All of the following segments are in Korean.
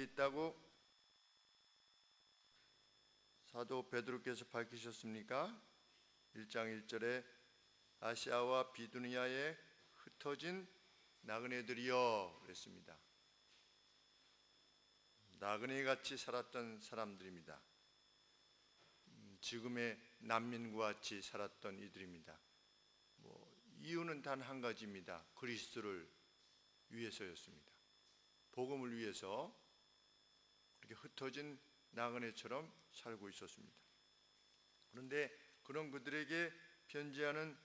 가운데 있다고 사도 베드로께서 밝히셨습니까? 1장 1절에 아시아와 비두니아에 흩어진 나그네들이여 그랬습니다. 나그네같이 살았던 사람들입니다. 지금의 난민과 같이 살았던 이들입니다. 이유는 단 한 가지입니다. 그리스도를 위해서였습니다. 복음을 위해서 그렇게 흩어진 나그네처럼 살고 있었습니다. 그런데 그런 그들에게 편지하는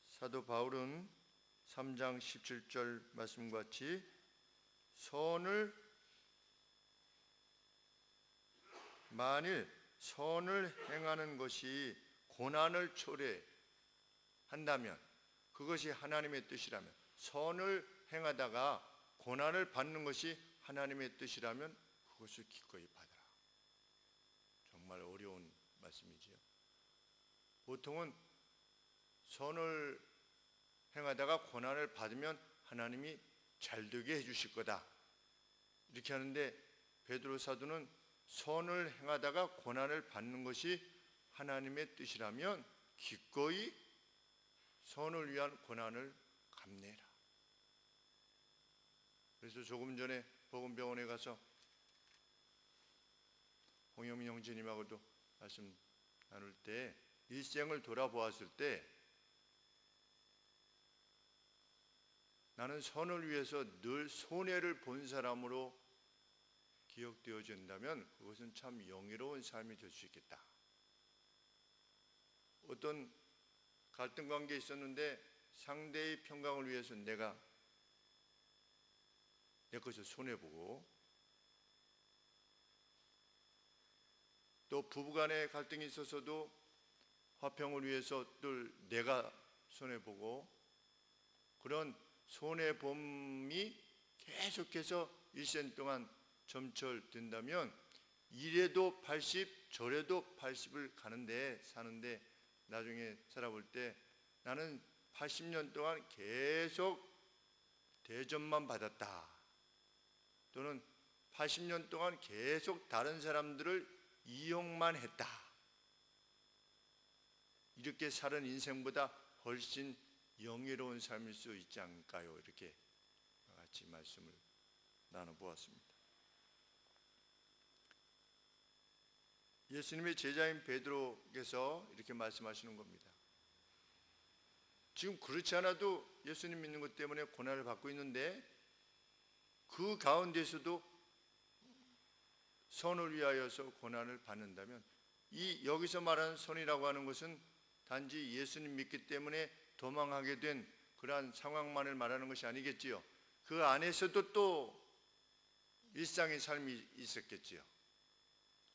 사도 바울은 3장 17절 말씀과 같이 만일 선을 행하는 것이 고난을 초래한다면, 그것이 하나님의 뜻이라면, 선을 행하다가 고난을 받는 것이 하나님의 뜻이라면 그것을 기꺼이 받아라. 정말 어려운 말씀이지요. 보통은 선을 행하다가 고난을 받으면 하나님이 잘되게 해주실 거다 이렇게 하는데, 베드로 사도는 선을 행하다가 고난을 받는 것이 하나님의 뜻이라면 기꺼이 선을 위한 고난을 감내라. 그래서 조금 전에 복음병원에 가서 홍영민 형제님하고도 말씀 나눌 때 일생을 돌아보았을 때 나는 선을 위해서 늘 손해를 본 사람으로 기억되어진다면 그것은 참 영예로운 삶이 될 수 있겠다. 어떤 갈등 관계에 있었는데 상대의 평강을 위해서 내가 내 것을 손해보고, 또 부부간의 갈등이 있어서도 화평을 위해서 늘 내가 손해보고, 그런 손해봄이 계속해서 일생 동안 점철된다면 이래도 80 저래도 80을 사는데 나중에 살아볼 때 나는 80년 동안 계속 대접만 받았다, 또는 80년 동안 계속 다른 사람들을 이용만 했다, 이렇게 사는 인생보다 훨씬 영예로운 삶일 수 있지 않을까요? 이렇게 같이 말씀을 나눠보았습니다. 예수님의 제자인 베드로께서 이렇게 말씀하시는 겁니다. 지금 그렇지 않아도 예수님 믿는 것 때문에 고난을 받고 있는데 그 가운데서도 선을 위하여서 고난을 받는다면, 이 여기서 말하는 선이라고 하는 것은 단지 예수님 믿기 때문에 도망하게 된 그러한 상황만을 말하는 것이 아니겠지요. 그 안에서도 또 일상의 삶이 있었겠지요.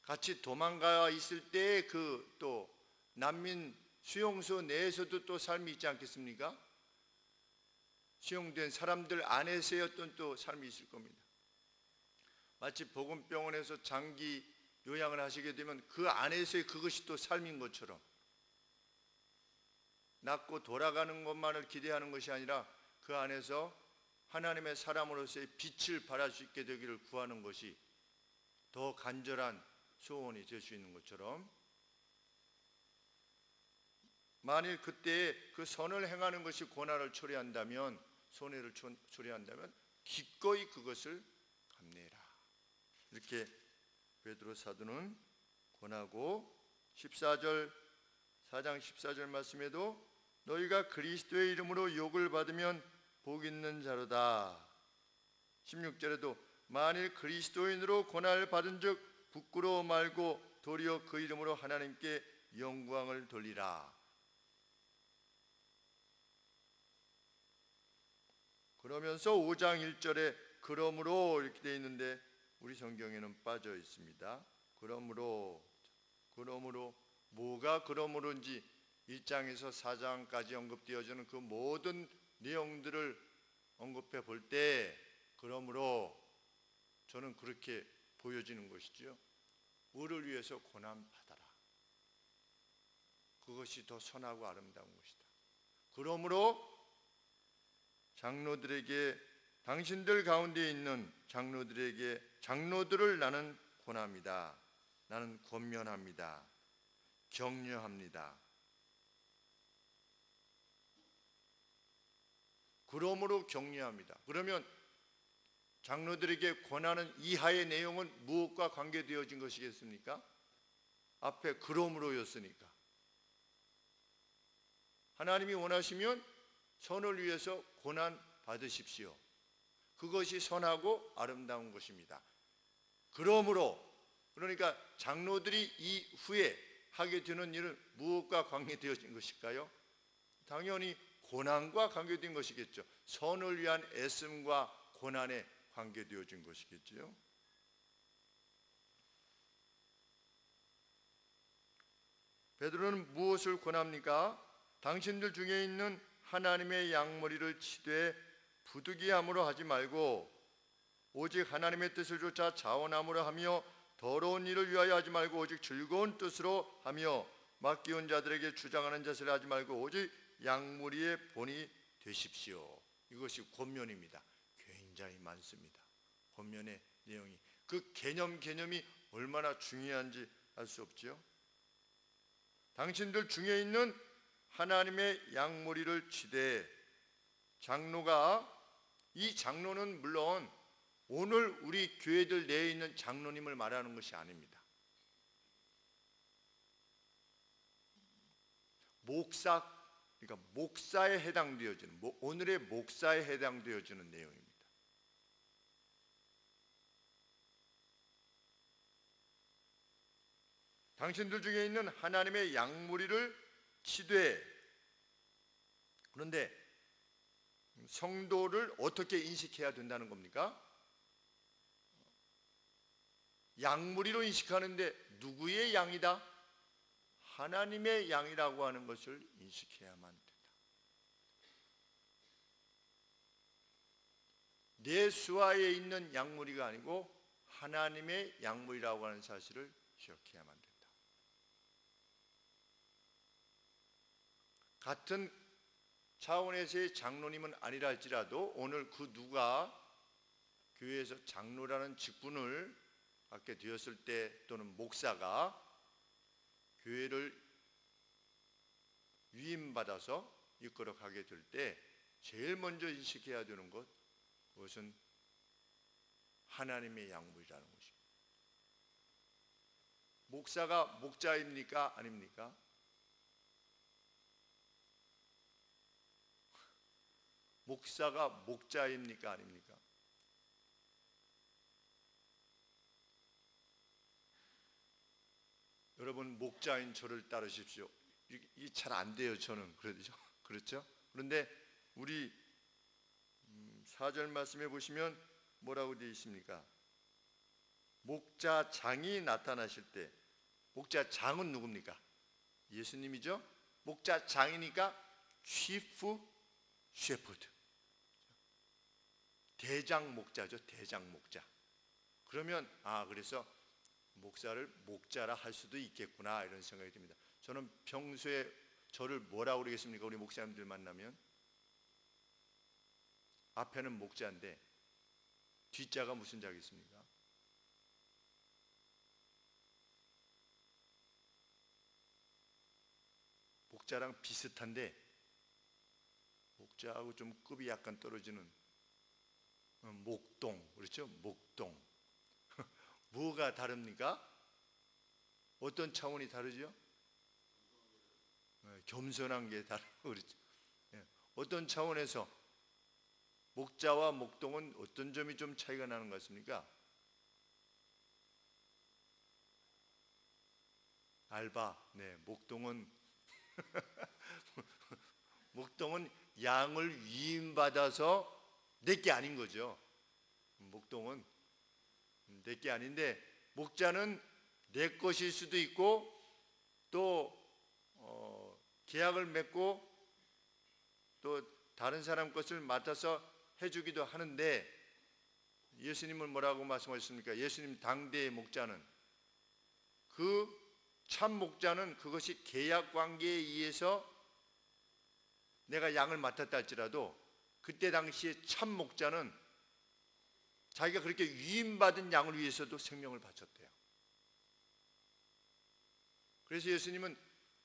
같이 도망가 있을 때 그 또 난민 수용소 내에서도 또 삶이 있지 않겠습니까? 수용된 사람들 안에서의 어떤 또 삶이 있을 겁니다. 마치 복음병원에서 장기 요양을 하시게 되면 그 안에서의 그것이 또 삶인 것처럼, 낫고 돌아가는 것만을 기대하는 것이 아니라 그 안에서 하나님의 사람으로서의 빛을 발할 수 있게 되기를 구하는 것이 더 간절한 소원이 될 수 있는 것처럼, 만일 그때 그 선을 행하는 것이 고난을 초래한다면, 손해를 초래한다면 기꺼이 그것을 감내라, 이렇게 베드로 사도는 권하고, 4장 14절 말씀에도 너희가 그리스도의 이름으로 욕을 받으면 복 있는 자로다. 16절에도 만일 그리스도인으로 고난을 받은 즉 부끄러워 말고 도리어 그 이름으로 하나님께 영광을 돌리라. 그러면서 5장 1절에 그러므로 이렇게 되어 있는데 우리 성경에는 빠져 있습니다. 그러므로 뭐가 그러므로인지 1장에서 4장까지 언급되어지는 그 모든 내용들을 언급해 볼 때 그러므로 저는 그렇게 보여지는 것이죠. 의를 위해서 고난 받아라. 그것이 더 선하고 아름다운 것이다. 그러므로 장로들에게 당신들 가운데 있는 장로들을 나는 권합니다. 나는 권면합니다. 격려합니다. 그러므로 격려합니다. 그러면 장로들에게 권하는 이하의 내용은 무엇과 관계되어진 것이겠습니까? 앞에 그러므로였으니까. 하나님이 원하시면 선을 위해서 고난 받으십시오. 그것이 선하고 아름다운 것입니다. 그러므로, 그러니까 장로들이 이후에 하게 되는 일은 무엇과 관계되어진 것일까요? 당연히 고난과 관계된 것이겠죠. 선을 위한 애씀과 고난에 관계되어진 것이겠죠. 베드로는 무엇을 권합니까? 당신들 중에 있는 하나님의 양머리를 치되 부득이함으로 하지 말고 오직 하나님의 뜻을 쫓아 자원함으로 하며 더러운 일을 위하여 하지 말고 오직 즐거운 뜻으로 하며 맡기운 자들에게 주장하는 자세를 하지 말고 오직 양무리의 본이 되십시오. 이것이 권면입니다. 굉장히 많습니다. 권면의 내용이, 그 개념이 얼마나 중요한지 알 수 없죠. 당신들 중에 있는 하나님의 양무리를 치되, 장로가, 이 장로는 물론 오늘 우리 교회들 내에 있는 장로님을 말하는 것이 아닙니다. 목사, 그러니까 목사에 해당되어지는, 오늘의 목사에 해당되어지는 내용입니다. 당신들 중에 있는 하나님의 양무리를 치되, 그런데 성도를 어떻게 인식해야 된다는 겁니까? 양무리로 인식하는데 누구의 양이다? 하나님의 양이라고 하는 것을 인식해야만 된다. 내 수하에 있는 양무리가 아니고 하나님의 양무리라고 하는 사실을 기억해야만 된다. 같은 차원에서의 장로님은 아니라 할지라도 오늘 그 누가 교회에서 장로라는 직분을 갖게 되었을 때, 또는 목사가 교회를 위임받아서 이끌어 가게 될 때 제일 먼저 인식해야 되는 것, 그것은 하나님의 양무리라는 것입니다. 목사가 목자입니까? 아닙니까? 목사가 목자입니까? 아닙니까? 여러분, 목자인 저를 따르십시오. 이게 잘 안 돼요, 저는. 그렇죠? 그런데 우리 4절 말씀에 보시면 뭐라고 되어 있습니까? 목자장이 나타나실 때, 목자장은 누굽니까? 예수님이죠? 목자장이니까 chief shepherd, 대장 목자죠. 대장 목자. 그러면 그래서 목사를 목자라 할 수도 있겠구나, 이런 생각이 듭니다. 저는 평소에 저를 뭐라고 그러겠습니까? 우리 목사님들 만나면 앞에는 목자인데 뒷자가 무슨 자겠습니까? 목자랑 비슷한데 목자하고 좀 급이 약간 떨어지는 목동, 그렇죠? 목동. 뭐가 다릅니까? 어떤 차원이 다르죠? 겸손한 게 다르고, 그렇죠? 어떤 차원에서 목자와 목동은 어떤 점이 좀 차이가 나는 것 같습니까? 알바. 네, 목동은 목동은 양을 위임받아서 내게 아닌 거죠. 목동은 내게 아닌데, 목자는 내 것일 수도 있고, 또 계약을 맺고 또 다른 사람 것을 맡아서 해주기도 하는데, 예수님은 뭐라고 말씀하셨습니까? 예수님 당대의 목자는, 그 참 목자는 그것이 계약 관계에 의해서 내가 양을 맡았다 할지라도 그때 당시에 참 목자는 자기가 그렇게 위임받은 양을 위해서도 생명을 바쳤대요. 그래서 예수님은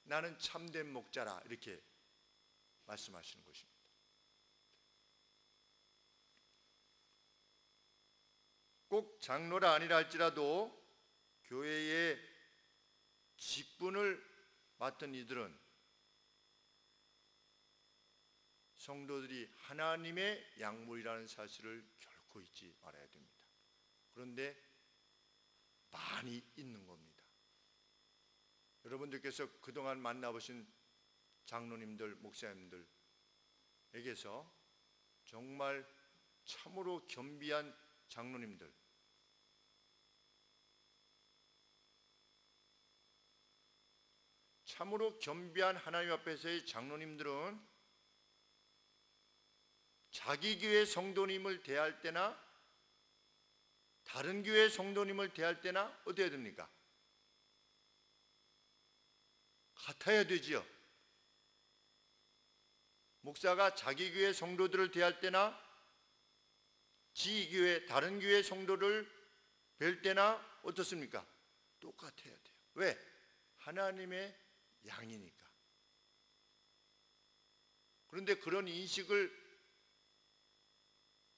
나는 참된 목자라 이렇게 말씀하시는 것입니다. 꼭 장로라 아니라 할지라도 교회의 직분을 맡은 이들은 성도들이 하나님의 양물이라는 사실을 결코 잊지 말아야 됩니다. 그런데 많이 있는 겁니다. 여러분들께서 그동안 만나보신 장로님들, 목사님들에게서 정말 참으로 겸비한 장로님들, 참으로 겸비한 하나님 앞에서의 장로님들은 자기 교회 성도님을 대할 때나 다른 교회 성도님을 대할 때나 어때야 됩니까? 같아야 되지요. 목사가 자기 교회 성도들을 대할 때나 지교회 다른 교회 성도를 뵐 때나 어떻습니까? 똑같아야 돼요. 왜? 하나님의 양이니까. 그런데 그런 인식을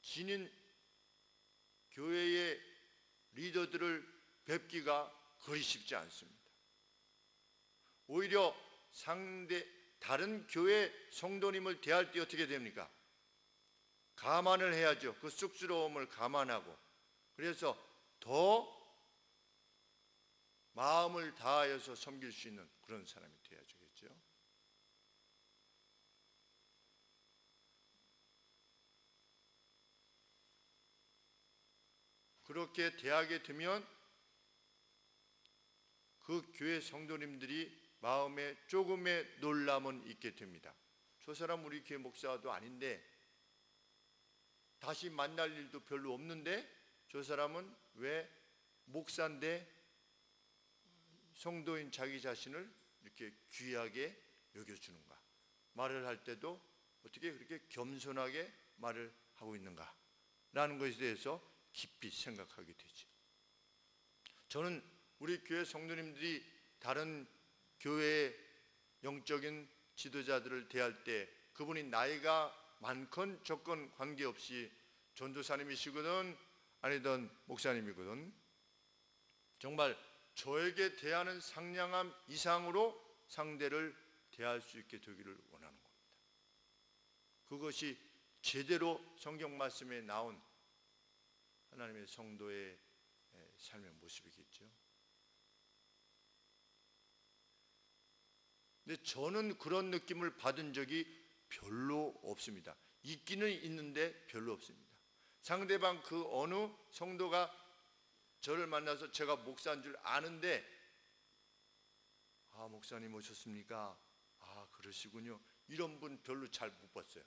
지닌 교회의 리더들을 뵙기가 그리 쉽지 않습니다. 오히려 다른 교회 성도님을 대할 때 어떻게 됩니까? 감안을 해야죠. 그 쑥스러움을 감안하고, 그래서 더 마음을 다하여서 섬길 수 있는 그런 사람이 되어야죠. 그렇게 대하게 되면 그 교회 성도님들이 마음에 조금의 놀람은 있게 됩니다. 저 사람 우리 교회 목사도 아닌데, 다시 만날 일도 별로 없는데 저 사람은 왜 목사인데 성도인 자기 자신을 이렇게 귀하게 여겨주는가? 말을 할 때도 어떻게 그렇게 겸손하게 말을 하고 있는가? 라는 것에 대해서 깊이 생각하게 되죠. 저는 우리 교회 성도님들이 다른 교회의 영적인 지도자들을 대할 때 그분이 나이가 많건 적건 관계없이 전도사님이시거든 아니든 목사님이거든 정말 저에게 대하는 상냥함 이상으로 상대를 대할 수 있게 되기를 원하는 겁니다. 그것이 제대로 성경 말씀에 나온 하나님의 성도의 삶의 모습이겠죠. 근데 저는 그런 느낌을 받은 적이 별로 없습니다. 있기는 있는데 별로 없습니다. 상대방 그 어느 성도가 저를 만나서 제가 목사인 줄 아는데, 아, 목사님 오셨습니까? 아, 그러시군요. 이런 분 별로 잘 못 봤어요.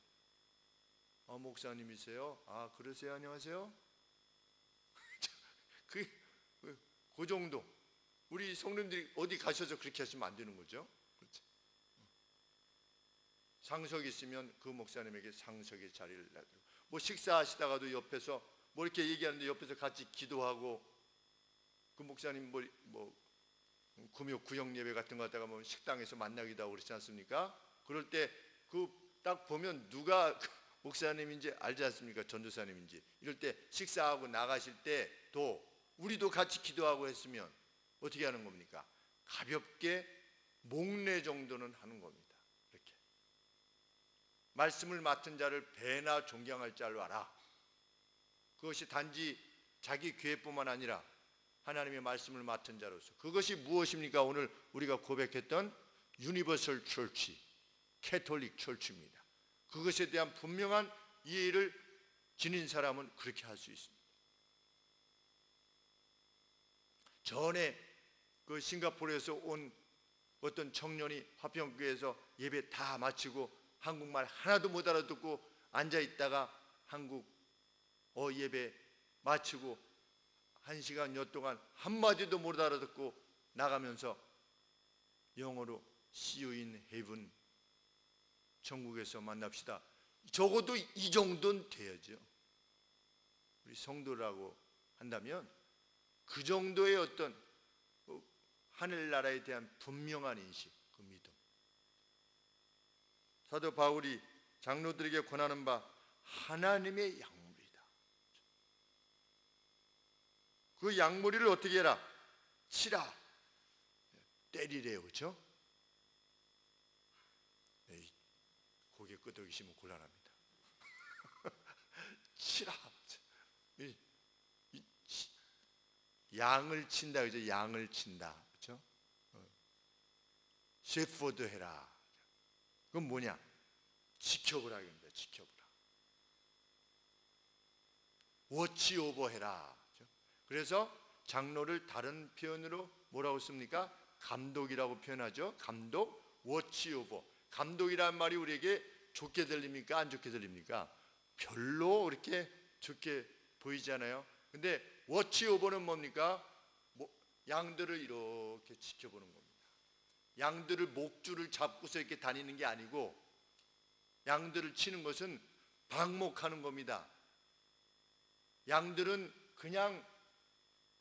아, 목사님이세요? 아, 그러세요? 안녕하세요? 그 정도. 우리 성도님들이 어디 가셔서 그렇게 하시면 안 되는 거죠. 그렇죠? 상석 있으면 그 목사님에게 상석의 자리를 놔두고, 뭐 식사하시다가도 옆에서 뭐 이렇게 얘기하는데 옆에서 같이 기도하고, 그 목사님 뭐 금요 구역 예배 같은 거 하다가 뭐 식당에서 만나기도 하고 그렇지 않습니까? 그럴 때 그 딱 보면 누가 목사님인지 알지 않습니까? 전도사님인지. 이럴 때 식사하고 나가실 때도 우리도 같이 기도하고 했으면 어떻게 하는 겁니까? 가볍게 목례 정도는 하는 겁니다. 이렇게 말씀을 맡은 자를 배나 존경할 자로 알아. 그것이 단지 자기 교회뿐만 아니라 하나님의 말씀을 맡은 자로서, 그것이 무엇입니까? 오늘 우리가 고백했던 유니버설 철치, 캐톨릭 철치입니다. 그것에 대한 분명한 이해를 지닌 사람은 그렇게 할 수 있습니다. 전에 그 싱가포르에서 온 어떤 청년이 화평교회에서 예배 다 마치고 한국말 하나도 못 알아듣고 앉아 있다가 한국 예배 마치고 1시간여 동안 한마디도 못 알아듣고 나가면서 영어로 See you in heaven, 천국에서 만납시다. 적어도 이 정도는 돼야죠. 우리 성도라고 한다면 그 정도의 어떤 하늘나라에 대한 분명한 인식, 그 믿음. 사도 바울이 장로들에게 권하는 바 하나님의 약물이다. 그 약물이를 어떻게 해라? 치라, 때리래요. 그렇죠? 고개 끄덕이시면 곤란합니다. 치라. 양을 친다. 그죠? 양을 친다. 그렇죠? 셰퍼드 해라. 그건 뭐냐? 지켜보라. 합니다. 지켜보라. 워치 오버 해라. 그렇죠? 그래서 장로를 다른 표현으로 뭐라고 씁니까? 감독이라고 표현하죠. 감독, 워치 오버. 감독이란 말이 우리에게 좋게 들립니까? 안 좋게 들립니까? 별로 그렇게 좋게 보이잖아요. 근데 워치 오버는 뭡니까? 양들을 이렇게 지켜보는 겁니다. 양들을 목줄을 잡고서 이렇게 다니는 게 아니고, 양들을 치는 것은 방목하는 겁니다. 양들은 그냥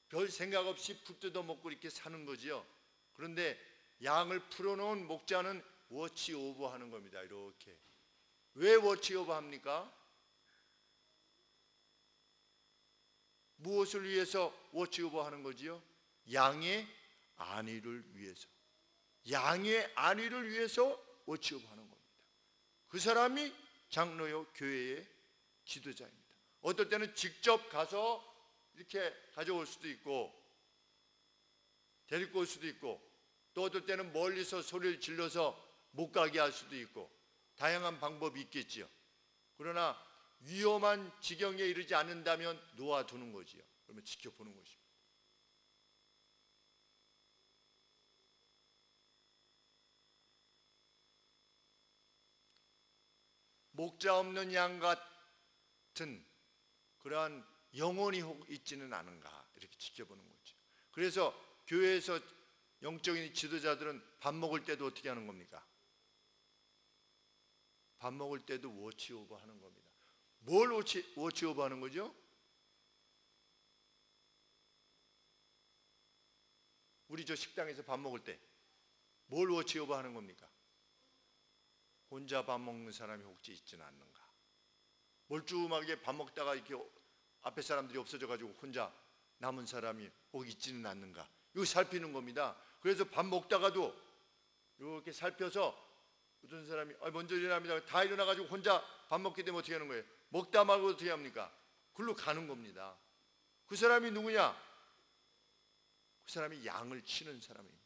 별 생각 없이 풀 뜯어 먹고 이렇게 사는 거지요. 그런데 양을 풀어놓은 목자는 워치 오버 하는 겁니다. 이렇게. 왜 워치 오버 합니까? 무엇을 위해서 워치 오버 하는 거지요? 양의 안위를 위해서. 양의 안위를 위해서 워치 오버 하는 겁니다. 그 사람이 장로요 교회의 지도자입니다. 어떨 때는 직접 가서 이렇게 가져올 수도 있고, 데리고 올 수도 있고, 또 어떨 때는 멀리서 소리를 질러서 못 가게 할 수도 있고, 다양한 방법이 있겠지요. 그러나 위험한 지경에 이르지 않는다면 놓아두는 거지요. 그러면 지켜보는 것입니다. 목자 없는 양 같은 그러한 영혼이 있지는 않은가, 이렇게 지켜보는 거죠. 그래서 교회에서 영적인 지도자들은 밥 먹을 때도 어떻게 하는 겁니까? 밥 먹을 때도 워치오버 하는 겁니다. 뭘 워치오버 하는 거죠? 우리 저 식당에서 밥 먹을 때 뭘 워치오버 하는 겁니까? 혼자 밥 먹는 사람이 혹시 있지는 않는가? 멀쩡하게 밥 먹다가 이렇게 앞에 사람들이 없어져가지고 혼자 남은 사람이 혹 있지는 않는가? 이거 살피는 겁니다. 그래서 밥 먹다가도 이렇게 살펴서 어떤 사람이 먼저 일어납니다. 다 일어나가지고 혼자 밥 먹기 때문에 어떻게 하는 거예요? 먹다 말고 어떻게 합니까? 글로 가는 겁니다. 그 사람이 누구냐? 그 사람이 양을 치는 사람입니다.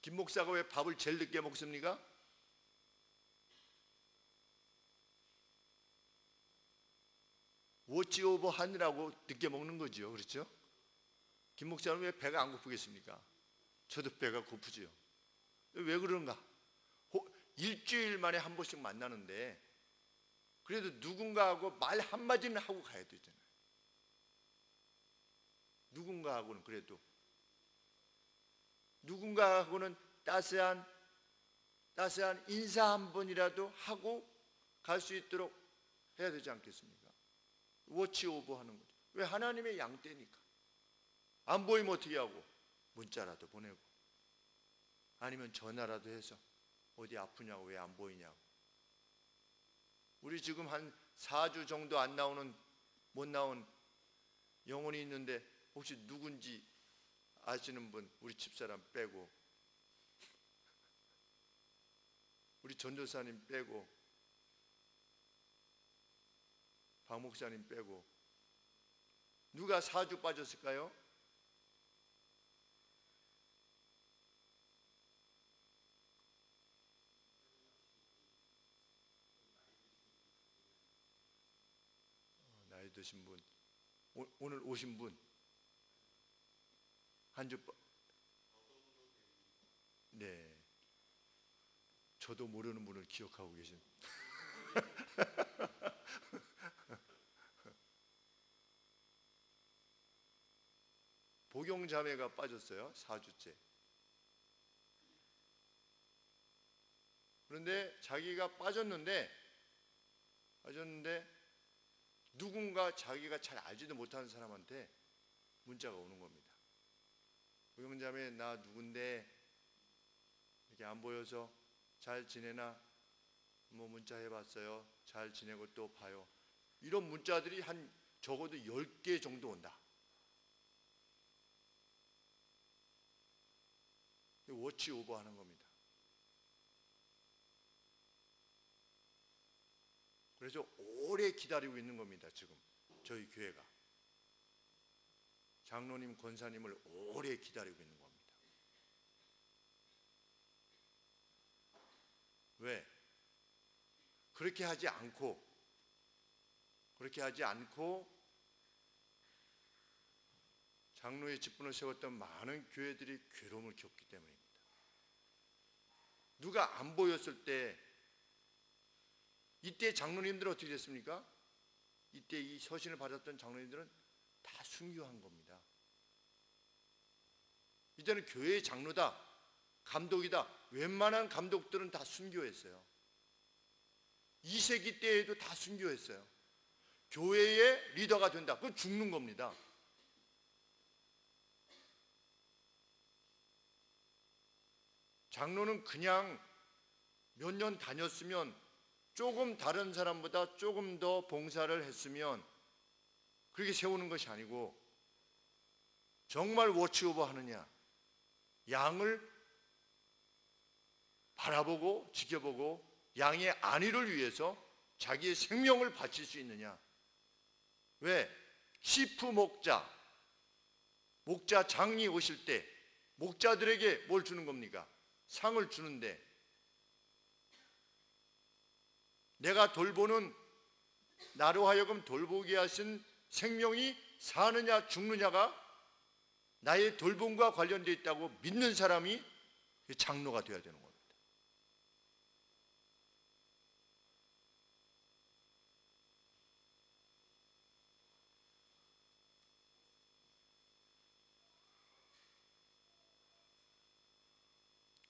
김 목사가 왜 밥을 제일 늦게 먹습니까? 워치오버 하느라고 늦게 먹는 거죠. 그렇죠? 김 목사는 왜 배가 안 고프겠습니까? 저도 배가 고프지요. 왜 그런가? 일주일 만에 한 번씩 만나는데 그래도 누군가하고 말 한마디는 하고 가야 되잖아요. 누군가하고는 그래도 누군가하고는 따스한 인사 한 번이라도 하고 갈 수 있도록 해야 되지 않겠습니까? 워치오버 하는 거죠. 왜? 하나님의 양떼니까. 안 보이면 어떻게 하고? 문자라도 보내고, 아니면 전화라도 해서 어디 아프냐고, 왜 안 보이냐고. 우리 지금 한 4주 정도 안 나오는, 못 나온 영혼이 있는데 혹시 누군지 아시는 분, 우리 집사람 빼고, 우리 전도사님 빼고, 박 목사님 빼고, 누가 4주 빠졌을까요? 나이 드신 분, 오늘 오신 분, 한 주, 네, 저도 모르는 분을 기억하고 계신. 복용자매가 빠졌어요. 4주째. 그런데 자기가 빠졌는데 누군가 자기가 잘 알지도 못하는 사람한테 문자가 오는 겁니다. 부경자매 나 누군데 이렇게 안 보여서 잘 지내나? 뭐 문자 해봤어요. 잘 지내고 또 봐요. 이런 문자들이 한 적어도 10개 정도 온다. 워치 오버 하는 겁니다. 그래서 오래 기다리고 있는 겁니다. 지금 저희 교회가 장로님, 권사님을 오래 기다리고 있는 겁니다. 왜? 그렇게 하지 않고 장로의 직분을 세웠던 많은 교회들이 괴로움을 겪기 때문입니다. 누가 안 보였을 때 이때 장로님들은 어떻게 됐습니까? 이때 이 서신을 받았던 장로님들은 다 순교한 겁니다. 이제는 교회의 장로다, 감독이다. 웬만한 감독들은 다 순교했어요. 2세기 때에도 다 순교했어요. 교회의 리더가 된다. 그건 죽는 겁니다. 장로는 그냥 몇 년 다녔으면 조금 다른 사람보다 조금 더 봉사를 했으면 그렇게 세우는 것이 아니고 정말 워치오버 하느냐, 양을 바라보고 지켜보고 양의 안위를 위해서 자기의 생명을 바칠 수 있느냐. 왜? 치프 목자장이 오실 때 목자들에게 뭘 주는 겁니까? 상을 주는데 내가 돌보는, 나로 하여금 돌보게 하신 생명이 사느냐 죽느냐가 나의 돌봄과 관련되어 있다고 믿는 사람이 장로가 되어야 되는 겁니다.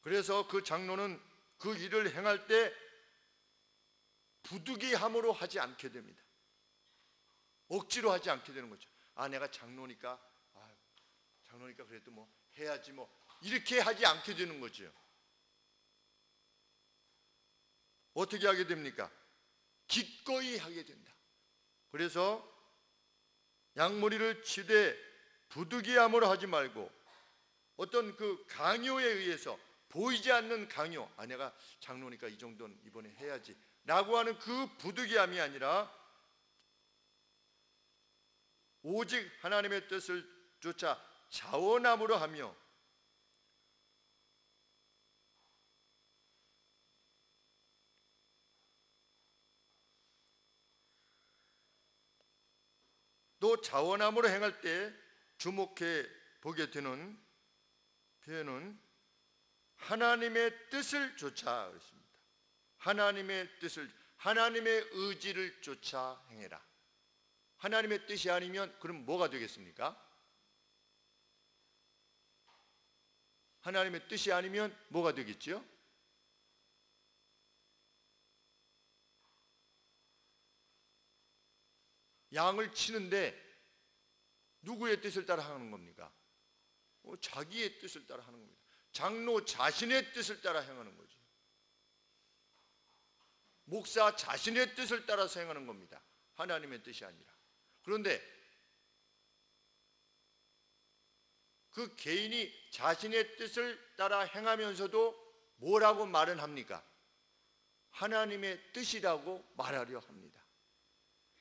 그래서 그 장로는 그 일을 행할 때 부득이함으로 하지 않게 됩니다. 억지로 하지 않게 되는 거죠. 내가 장로니까 그래도 뭐 해야지 뭐 이렇게 하지 않게 되는 거죠. 어떻게 하게 됩니까? 기꺼이 하게 된다. 그래서 양머리를 치되 부득이함으로 하지 말고 어떤 그 강요에 의해서 보이지 않는 강요, 내가 장로니까 이 정도는 이번에 해야지 라고 하는 그 부득이함이 아니라 오직 하나님의 뜻을 쫓아 자원함으로 하며 또 자원함으로 행할 때 주목해 보게 되는 표현은 하나님의 뜻을 쫓아 그랬습니다. 하나님의 뜻을, 하나님의 의지를 쫓아 행해라. 하나님의 뜻이 아니면 그럼 뭐가 되겠습니까? 하나님의 뜻이 아니면 뭐가 되겠지요? 양을 치는데 누구의 뜻을 따라 하는 겁니까? 자기의 뜻을 따라 하는 겁니다. 장로 자신의 뜻을 따라 행하는 거죠. 목사 자신의 뜻을 따라서 행하는 겁니다. 하나님의 뜻이 아니라. 그런데 그 개인이 자신의 뜻을 따라 행하면서도 뭐라고 말은 합니까? 하나님의 뜻이라고 말하려 합니다.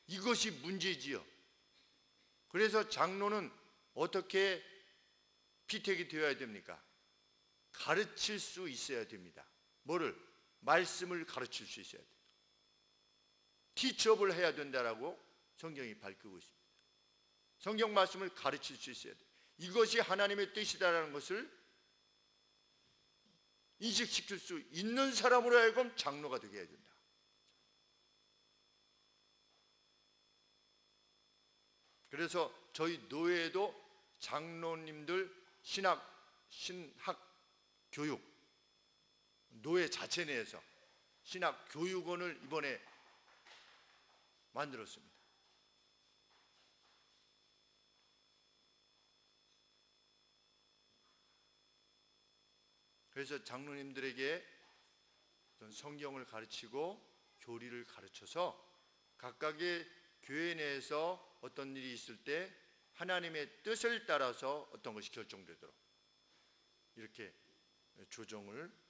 이것이 문제지요. 그래서 장로는 어떻게 피택이 되어야 됩니까? 가르칠 수 있어야 됩니다. 뭐를? 말씀을 가르칠 수 있어야 돼요. 티처업을 해야 된다라고 성경이 밝히고 있습니다. 성경 말씀을 가르칠 수 있어야 돼요. 이것이 하나님의 뜻이다라는 것을 인식시킬 수 있는 사람으로 하여금 장로가 되게 해야 된다. 그래서 저희 노회에도 장로님들 신학 교육, 노회 자체 내에서 신학 교육원을 이번에 만들었습니다. 그래서 장로님들에게 성경을 가르치고 교리를 가르쳐서 각각의 교회 내에서 어떤 일이 있을 때 하나님의 뜻을 따라서 어떤 것이 결정되도록 이렇게 조정을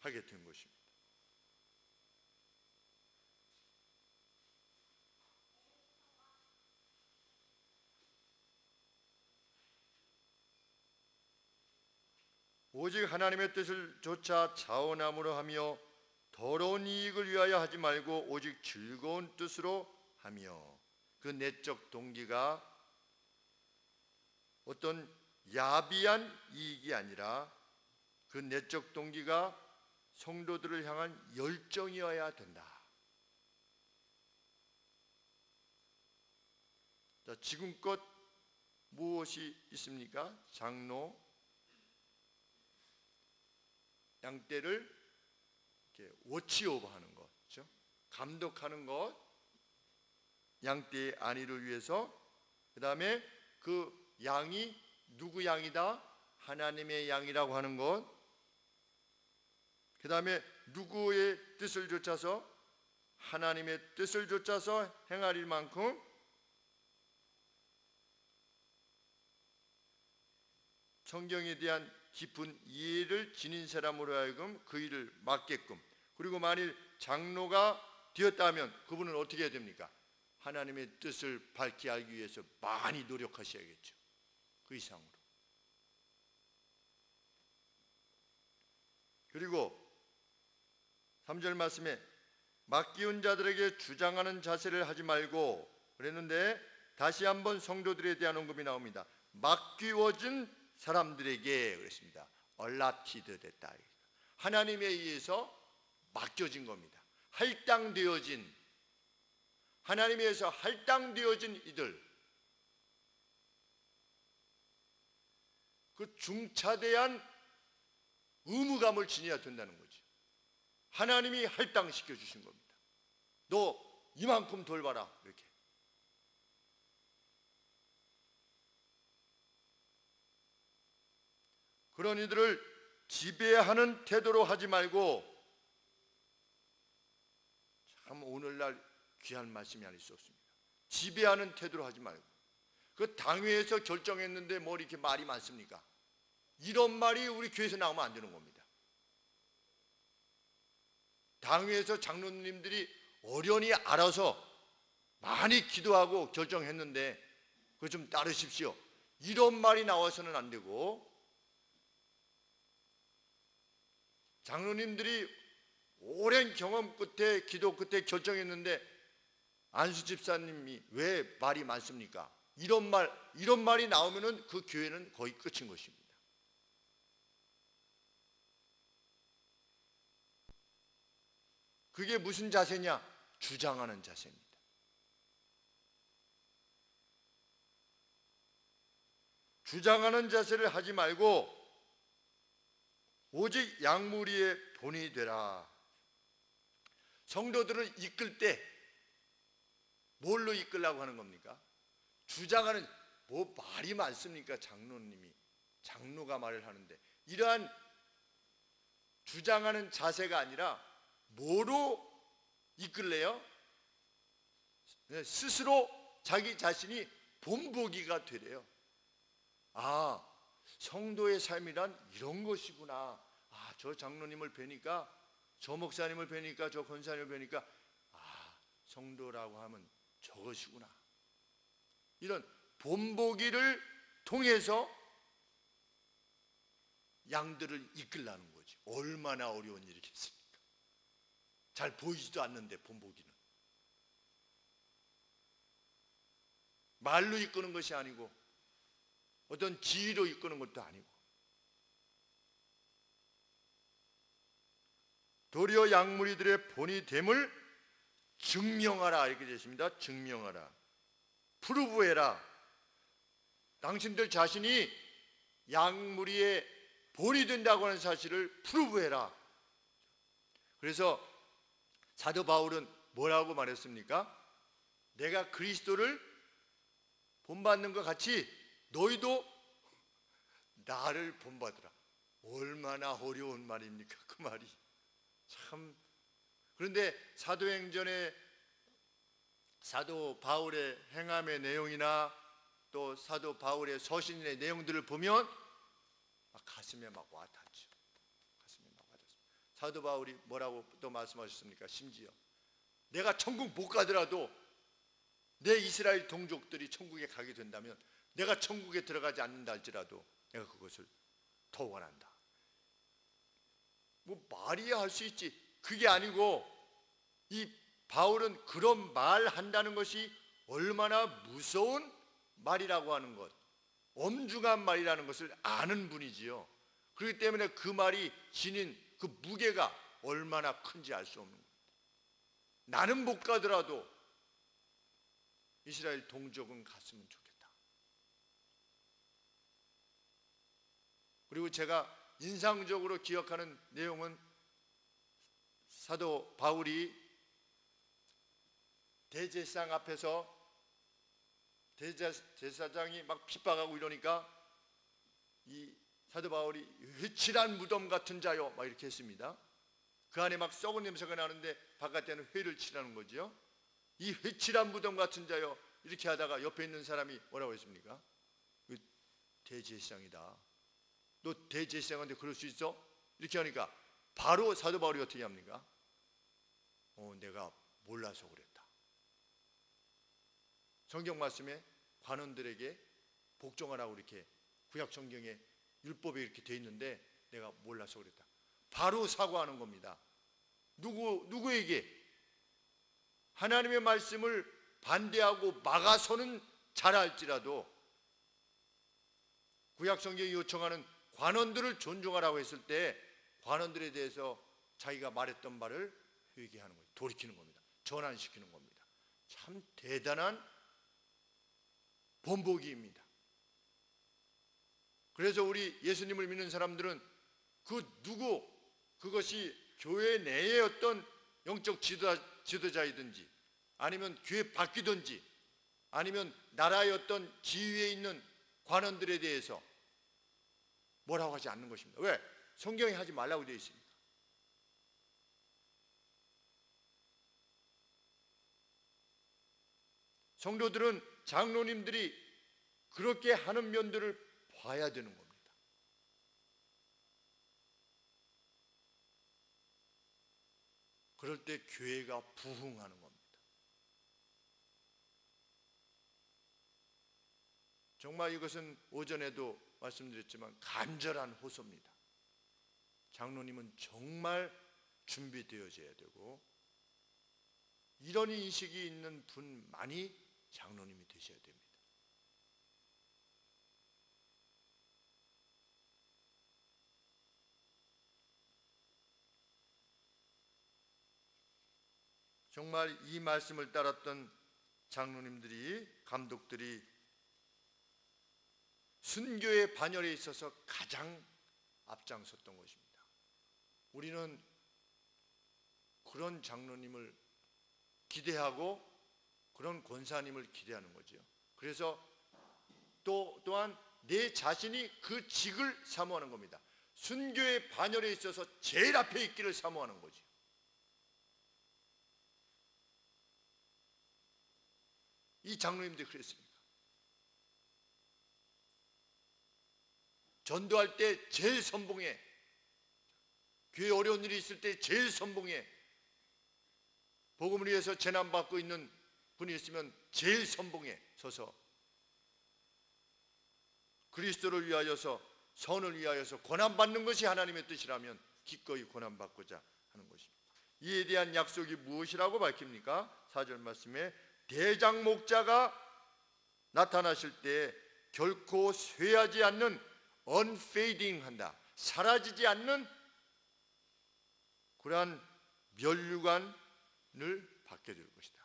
하게 된 것입니다. 오직 하나님의 뜻을 조차 자원함으로 하며 더러운 이익을 위하여 하지 말고 오직 즐거운 뜻으로 하며, 그 내적 동기가 어떤 야비한 이익이 아니라 그 내적 동기가 성도들을 향한 열정이어야 된다. 자, 지금껏 무엇이 있습니까? 장로 양떼를 이렇게 워치오버하는 것, 그렇죠? 감독하는 것, 양떼의 안위를 위해서. 그 다음에 그 양이 누구 양이다? 하나님의 양이라고 하는 것. 그 다음에 누구의 뜻을 좇아서? 하나님의 뜻을 좇아서 행할 만큼 성경에 대한 깊은 이해를 지닌 사람으로 하여금 그 일을 맡게끔, 그리고 만일 장로가 되었다면 그분은 어떻게 해야 됩니까? 하나님의 뜻을 밝히 알기 위해서 많이 노력하셔야겠죠. 그 이상으로. 그리고 3절 말씀에 맡기운 자들에게 주장하는 자세를 하지 말고 그랬는데, 다시 한번 성도들에 대한 언급이 나옵니다. 맡기워진 사람들에게 그랬습니다. 얼라티드 됐다. 하나님에 의해서 맡겨진 겁니다. 할당되어진, 하나님에 의해서 할당되어진 이들, 그 중차대한 의무감을 지녀야 된다는 거죠. 하나님이 할당시켜 주신 겁니다. 너 이만큼 돌봐라, 이렇게. 그런 이들을 지배하는 태도로 하지 말고, 참 오늘날 귀한 말씀이 아닐 수 없습니다. 지배하는 태도로 하지 말고, 그 당회에서 결정했는데 뭐 이렇게 말이 많습니까? 이런 말이 우리 교회에서 나오면 안 되는 겁니다. 당회에서 장로님들이 어련히 알아서 많이 기도하고 결정했는데 그거 좀 따르십시오, 이런 말이 나와서는 안 되고, 장로님들이 오랜 경험 끝에 기도 끝에 결정했는데 안수 집사님이 왜 말이 많습니까? 이런 말이 나오면은 그 교회는 거의 끝인 것입니다. 그게 무슨 자세냐? 주장하는 자세입니다. 주장하는 자세를 하지 말고 오직 양무리의 본이 되라. 성도들을 이끌 때 뭘로 이끌라고 하는 겁니까? 주장하는, 뭐 말이 많습니까? 장로가 말을 하는데, 이러한 주장하는 자세가 아니라 뭐로 이끌래요? 스스로 자기 자신이 본보기가 되래요. 아, 성도의 삶이란 이런 것이구나. 아, 저 장로님을 뵈니까, 저 목사님을 뵈니까, 저 권사님을 뵈니까, 아, 성도라고 하면 저것이구나. 이런 본보기를 통해서 양들을 이끌라는 거지. 얼마나 어려운 일이겠습니까? 잘 보이지도 않는데 본보기는. 말로 이끄는 것이 아니고 어떤 지위로 이끄는 것도 아니고, 도리어 양무리들의 본이 됨을 증명하라, 이렇게 되어 있습니다. 증명하라, 프루브해라. 당신들 자신이 양무리의 본이 된다고 하는 사실을 프루브해라. 그래서 사도 바울은 뭐라고 말했습니까? 내가 그리스도를 본받는 것 같이 너희도 나를 본받으라. 얼마나 어려운 말입니까? 그 말이 참. 그런데 사도행전의 사도 바울의 행함의 내용이나 또 사도 바울의 서신의 내용들을 보면 가슴에 막 와닿죠. 가슴에 막 와닿습니다. 사도 바울이 뭐라고 또 말씀하셨습니까? 심지어 내가 천국 못 가더라도 내 이스라엘 동족들이 천국에 가게 된다면 내가 천국에 들어가지 않는다 할지라도 내가 그것을 더 원한다. 뭐 말이야 할 수 있지. 그게 아니고 이 바울은 그런 말 한다는 것이 얼마나 무서운 말이라고 하는 것, 엄중한 말이라는 것을 아는 분이지요. 그렇기 때문에 그 말이 지닌 그 무게가 얼마나 큰지 알 수 없는 거예요. 나는 못 가더라도 이스라엘 동족은 갔으면 좋겠다. 그리고 제가 인상적으로 기억하는 내용은 사도 바울이 대제사장 앞에서 대제사장이 막 핍박하고 이러니까 이 사도 바울이 회칠한 무덤 같은 자요 막 이렇게 했습니다. 그 안에 막 썩은 냄새가 나는데 바깥에는 회를 칠하는 거죠. 이 회칠한 무덤 같은 자요 이렇게 하다가 옆에 있는 사람이 뭐라고 했습니까? 대제사장이다. 너 대제사장한테 그럴 수 있어? 이렇게 하니까 바로 사도 바울이 어떻게 합니까? 내가 몰라서 그랬다. 성경 말씀에 관원들에게 복종하라고 이렇게 구약 성경에 율법에 이렇게 돼 있는데 내가 몰라서 그랬다. 바로 사과하는 겁니다. 누구에게? 하나님의 말씀을 반대하고 막아서는 잘할지라도 구약 성경이 요청하는 관원들을 존중하라고 했을 때 관원들에 대해서 자기가 말했던 말을 회개하는 거예요. 돌이키는 겁니다. 전환시키는 겁니다. 참 대단한 본보기입니다. 그래서 우리 예수님을 믿는 사람들은 그것이 교회 내의 어떤 영적 지도자이든지 아니면 교회 바뀌든지 아니면 나라의 어떤 지위에 있는 관원들에 대해서 뭐라고 하지 않는 것입니다. 왜? 성경에 하지 말라고 되어 있습니다. 성도들은 장로님들이 그렇게 하는 면들을 봐야 되는 겁니다. 그럴 때 교회가 부흥하는 겁니다. 정말 이것은 오전에도 말씀드렸지만 간절한 호소입니다. 장로님은 정말 준비되어져야 되고 이런 인식이 있는 분만이 장로님이 되셔야 됩니다. 정말 이 말씀을 따랐던 장로님들이, 감독들이 순교의 반열에 있어서 가장 앞장섰던 것입니다. 우리는 그런 장로님을 기대하고 그런 권사님을 기대하는 거죠. 그래서 또한 내 자신이 그 직을 사모하는 겁니다. 순교의 반열에 있어서 제일 앞에 있기를 사모하는 거죠. 이 장로님들이 그랬습니다. 전도할 때 제일 선봉에, 교회 어려운 일이 있을 때 제일 선봉에, 복음을 위해서 재난받고 있는 분이 있으면 제일 선봉에 서서 그리스도를 위하여서, 선을 위하여서 고난받는 것이 하나님의 뜻이라면 기꺼이 고난받고자 하는 것입니다. 이에 대한 약속이 무엇이라고 밝힙니까? 4절 말씀에 대장 목자가 나타나실 때 결코 쇠하지 않는 unfading 한다, 사라지지 않는 그러한 면류관을 받게 될 것이다.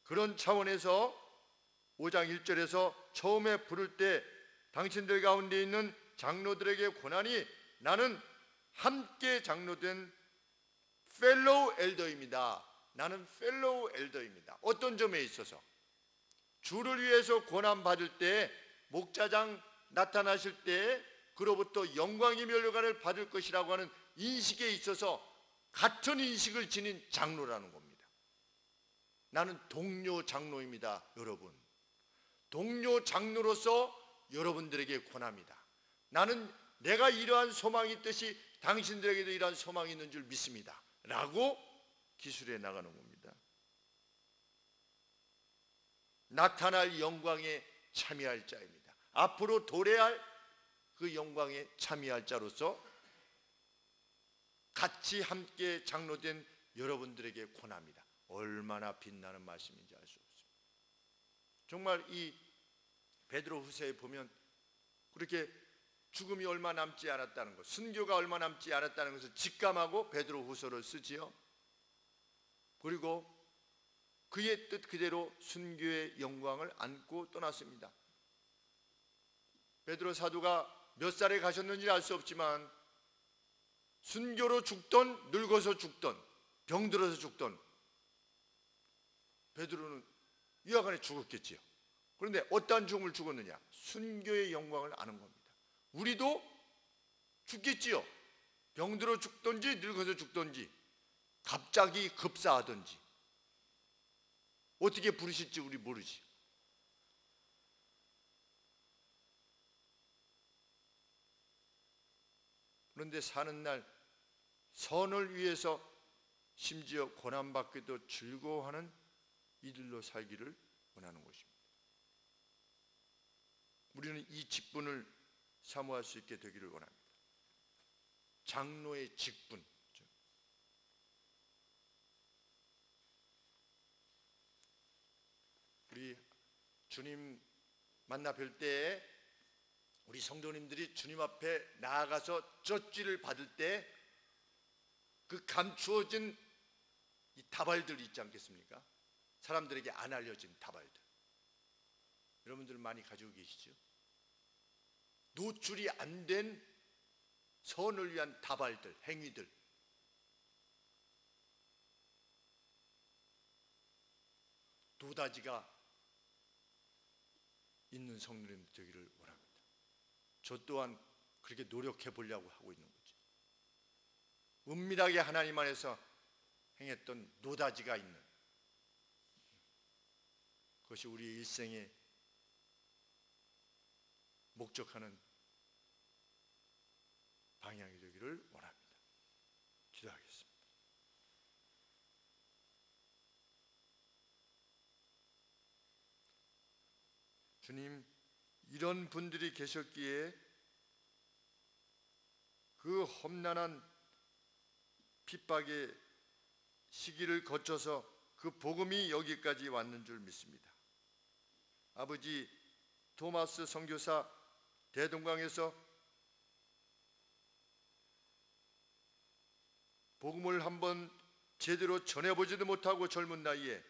그런 차원에서 5장 1절에서 처음에 부를 때 당신들 가운데 있는 장로들에게 고나니 나는 함께 장로된 펠로우 엘더입니다. 나는 펠로우 엘더입니다. 어떤 점에 있어서? 주를 위해서 고난받을 때, 목자장 나타나실 때 그로부터 영광의 면류관을 받을 것이라고 하는 인식에 있어서 같은 인식을 지닌 장로라는 겁니다. 나는 동료 장로입니다. 여러분, 동료 장로로서 여러분들에게 권합니다. 나는 내가 이러한 소망이 있듯이 당신들에게도 이러한 소망이 있는 줄 믿습니다 라고 기술해 나가는 겁니다. 나타날 영광에 참여할 자입니다. 앞으로 도래할 그 영광에 참여할 자로서 같이 함께 장로된 여러분들에게 권합니다. 얼마나 빛나는 말씀인지 알 수 없습니다. 정말 이 베드로후서에 보면 그렇게 죽음이 얼마 남지 않았다는 것, 순교가 얼마 남지 않았다는 것을 직감하고 베드로후서를 쓰지요. 그리고 그의 뜻 그대로 순교의 영광을 안고 떠났습니다. 베드로 사도가 몇 살에 가셨는지 알 수 없지만 순교로 죽던, 늙어서 죽던, 병들어서 죽던 베드로는 유학 안에 죽었겠지요. 그런데 어떠한 죽음을 죽었느냐? 순교의 영광을 아는 겁니다. 우리도 죽겠지요. 병들어 죽든지 늙어서 죽든지 갑자기 급사하든지 어떻게 부르실지 우리 모르지. 그런데 사는 날 선을 위해서 심지어 고난받기도 즐거워하는 이들로 살기를 원하는 것입니다. 우리는 이 직분을 사모할 수 있게 되기를 원합니다. 장로의 직분. 우리 주님 만나 뵐 때 우리 성도님들이 주님 앞에 나아가서 젖쥐를 받을 때 그 감추어진 이 다발들 있지 않겠습니까? 사람들에게 안 알려진 다발들. 여러분들 많이 가지고 계시죠? 노출이 안 된 선을 위한 다발들, 행위들. 도다지가 있는 성도님 되기를 원합니다. 저 또한 그렇게 노력해 보려고 하고 있는 거죠. 은밀하게 하나님 안에서 행했던 노다지가 있는 그것이 우리의 일생에 목적하는 방향이 되기를 원합니다. 기도하겠습니다. 주님, 이런 분들이 계셨기에 그 험난한 핍박의 시기를 거쳐서 그 복음이 여기까지 왔는 줄 믿습니다. 아버지, 토마스 선교사 대동강에서 복음을 한번 제대로 전해보지도 못하고 젊은 나이에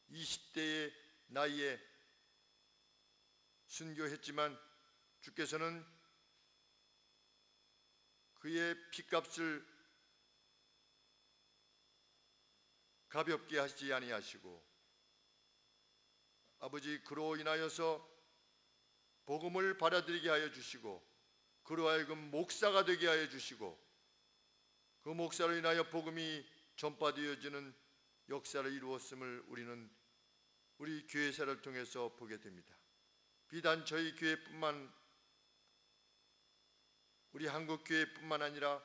20대의 나이에 순교했지만 주께서는 그의 피값을 가볍게 하시지 아니하시고 아버지 그로 인하여서 복음을 받아들이게 하여 주시고 그로 하여금 목사가 되게 하여 주시고 그 목사로 인하여 복음이 전파되어지는 역사를 이루었음을 우리는 우리 교회사를 통해서 보게 됩니다. 비단 저희 교회뿐만 우리 한국 교회뿐만 아니라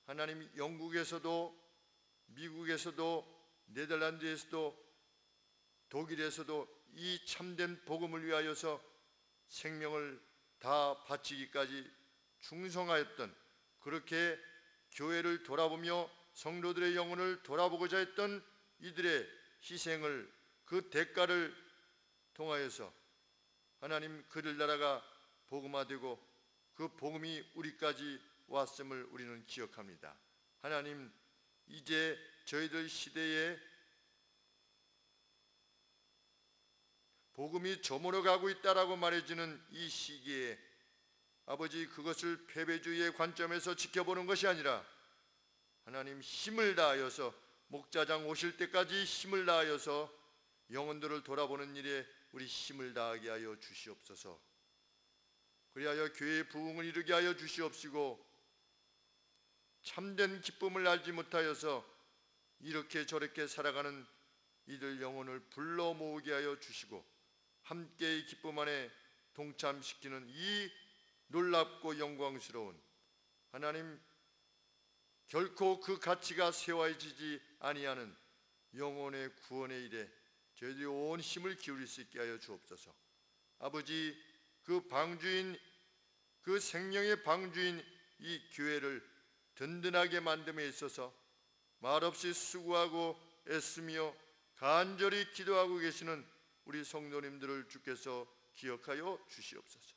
하나님 영국에서도 미국에서도 네덜란드에서도 독일에서도 이 참된 복음을 위하여서 생명을 다 바치기까지 충성하였던 그렇게 교회를 돌아보며 성도들의 영혼을 돌아보고자 했던 이들의 희생을 그 대가를 통하여서 하나님 그들 나라가 복음화되고 그 복음이 우리까지 왔음을 우리는 기억합니다. 하나님 이제 저희들 시대에 복음이 저물어 가고 있다라고 말해지는 이 시기에 아버지 그것을 패배주의의 관점에서 지켜보는 것이 아니라 하나님 힘을 다하여서 목자장 오실 때까지 힘을 다하여서 영혼들을 돌아보는 일에 우리 힘을 다하게 하여 주시옵소서. 그리하여 교회의 부흥을 이루게 하여 주시옵시고 참된 기쁨을 알지 못하여서 이렇게 저렇게 살아가는 이들 영혼을 불러 모으게 하여 주시고 함께의 기쁨 안에 동참시키는 이 놀랍고 영광스러운 하나님 결코 그 가치가 세워지지 아니하는 영혼의 구원의 일에 저희들이 온 힘을 기울일 수 있게 하여 주옵소서. 아버지, 그 방주인, 그 생명의 방주인 이 교회를 든든하게 만듦에 있어서 말없이 수고하고 애쓰며 간절히 기도하고 계시는 우리 성도님들을 주께서 기억하여 주시옵소서.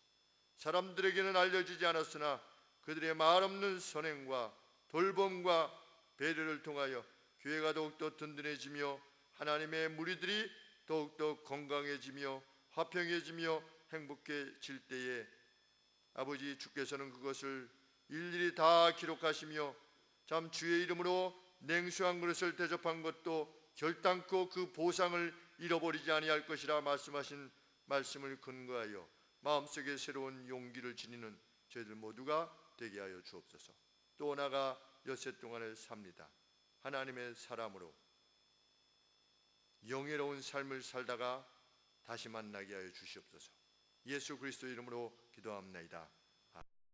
사람들에게는 알려지지 않았으나 그들의 말없는 선행과 돌봄과 배려를 통하여 교회가 더욱더 든든해지며 하나님의 무리들이 더욱더 건강해지며 화평해지며 행복해질 때에 아버지 주께서는 그것을 일일이 다 기록하시며 참 주의 이름으로 냉수한 그릇을 대접한 것도 결단코 그 보상을 잃어버리지 아니할 것이라 말씀하신 말씀을 근거하여 마음속에 새로운 용기를 지니는 저희들 모두가 되게 하여 주옵소서. 또 나아가 엿새 동안을 삽니다. 하나님의 사람으로 영예로운 삶을 살다가 다시 만나게 하여 주시옵소서. 예수 그리스도 이름으로 기도합나이다.